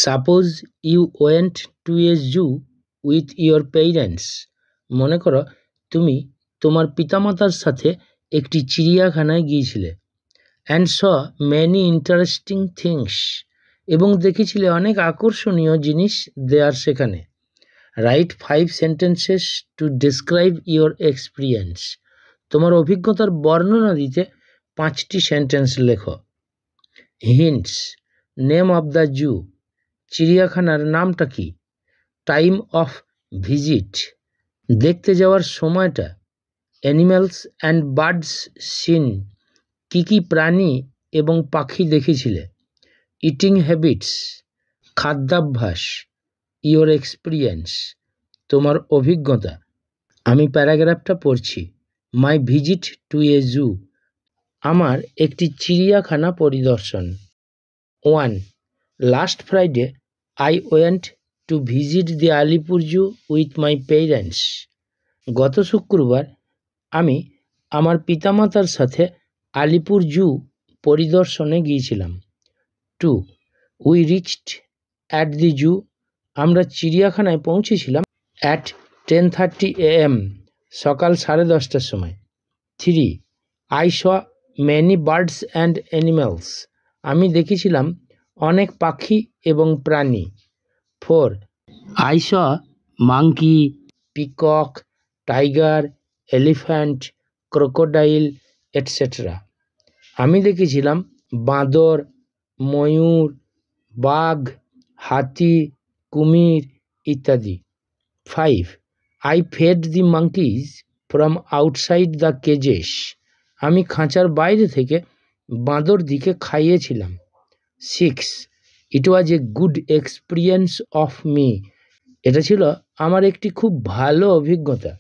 Suppose you went to a zoo with your parents. মনে করো তুমি তোমার পিতামাতার সাথে একটি চিড়িয়াখানায় গিয়েছিলে। And saw many interesting things, এবং দেখেছিলে অনেক আকর্ষণীয় জিনিস দেয়ার সেখানে। Write 5 sentences to describe your experience. তোমার অভিজ্ঞতার বর্ণনা দিতে 5টি সেন্টেন্স লেখো। Hints: name of the zoo, চিড়িয়াখানার নামটা কি? টাইম অফ ভিজিট, দেখতে যাওয়ার সময়টা। অ্যানিম্যালস অ্যান্ড বার্ডস সিন, কী কী প্রাণী এবং পাখি দেখেছিলে। ইটিং হ্যাবিটস, খাদ্যাভ্যাস। ইয়োর এক্সপিরিয়েন্স, তোমার অভিজ্ঞতা। আমি প্যারাগ্রাফটা পড়ছি। মাই ভিজিট টু এ জু, আমার একটি চিড়িয়াখানা পরিদর্শন। 1. Last Friday I went to visit the Alipore zoo with my parents. গত শুক্রবার আমি আমার পিতামাতার সাথে আলিপুর জু পরিদর্শনে গিয়েছিলাম। 2. উই রিচড অ্যাট দি জু, আমরা চিড়িয়াখানায় পৌঁছেছিলাম অ্যাট 10:30 AM, সকাল 10:30টার সময়। 3. I saw many birds and animals, আমি দেখেছিলাম অনেক পাখি এবং প্রাণী। 4. I saw monkey, peacock, tiger, elephant, crocodile etcetera, আমি দেখেছিলাম বাঁদর, ময়ূর, বাঘ, হাতি, কুমির ইত্যাদি। 5. I fed the monkeys from outside the cages, আমি খাঁচার বাইরে থেকে বাঁদরদিকে খাইয়েছিলাম। 6. It was a good experience of me, এটা ছিল আমার একটি খুব ভালো অভিজ্ঞতা।